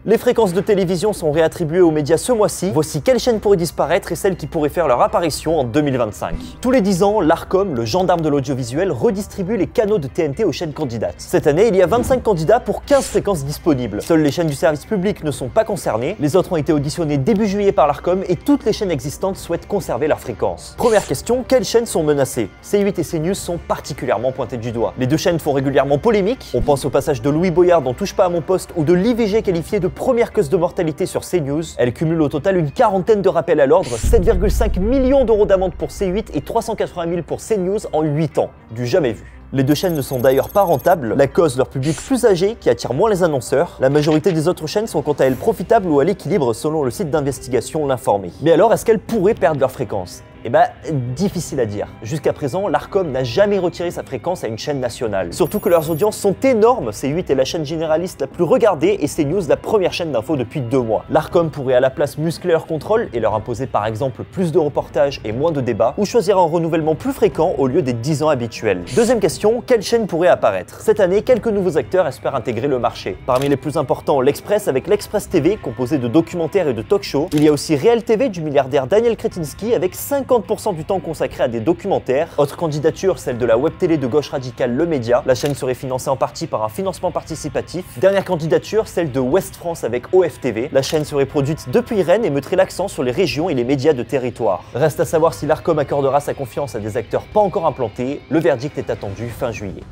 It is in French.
Les fréquences de télévision sont réattribuées aux médias ce mois-ci. Voici quelles chaînes pourraient disparaître et celles qui pourraient faire leur apparition en 2025. Tous les 10 ans, l'Arcom, le gendarme de l'audiovisuel, redistribue les canaux de TNT aux chaînes candidates. Cette année, il y a 25 candidats pour 15 fréquences disponibles. Seules les chaînes du service public ne sont pas concernées. Les autres ont été auditionnées début juillet par l'Arcom et toutes les chaînes existantes souhaitent conserver leurs fréquences. Première question, quelles chaînes sont menacées? C8 et CNews sont particulièrement pointées du doigt. Les deux chaînes font régulièrement polémique. On pense au passage de Louis Boyard dans Touche pas à mon poste ou de l'IVG qualifiée de première cause de mortalité sur CNews. Elle cumule au total une quarantaine de rappels à l'ordre, 7,5 millions d'euros d'amende pour C8 et 380 000 pour CNews en 8 ans. Du jamais vu. Les deux chaînes ne sont d'ailleurs pas rentables, la cause leur public plus âgé qui attire moins les annonceurs. La majorité des autres chaînes sont quant à elles profitables ou à l'équilibre selon le site d'investigation L'Informé. Mais alors, est-ce qu'elles pourraient perdre leur fréquence? Eh ben, difficile à dire. Jusqu'à présent, l'Arcom n'a jamais retiré sa fréquence à une chaîne nationale. Surtout que leurs audiences sont énormes. C8 est la chaîne généraliste la plus regardée et CNews la première chaîne d'info depuis 2 mois. L'Arcom pourrait à la place muscler leur contrôle et leur imposer par exemple plus de reportages et moins de débats, ou choisir un renouvellement plus fréquent au lieu des 10 ans habituels. Deuxième question, quelle chaîne pourrait apparaître? Cette année, quelques nouveaux acteurs espèrent intégrer le marché. Parmi les plus importants, l'Express avec l'Express TV, composé de documentaires et de talk-shows. Il y a aussi Réel TV du milliardaire Daniel Kretinsky avec 50% du temps consacré à des documentaires. Autre candidature, celle de la web télé de gauche radicale Le Média. La chaîne serait financée en partie par un financement participatif. Dernière candidature, celle de Ouest France avec OFTV. La chaîne serait produite depuis Rennes et mettrait l'accent sur les régions et les médias de territoire. Reste à savoir si l'Arcom accordera sa confiance à des acteurs pas encore implantés. Le verdict est attendu fin juillet.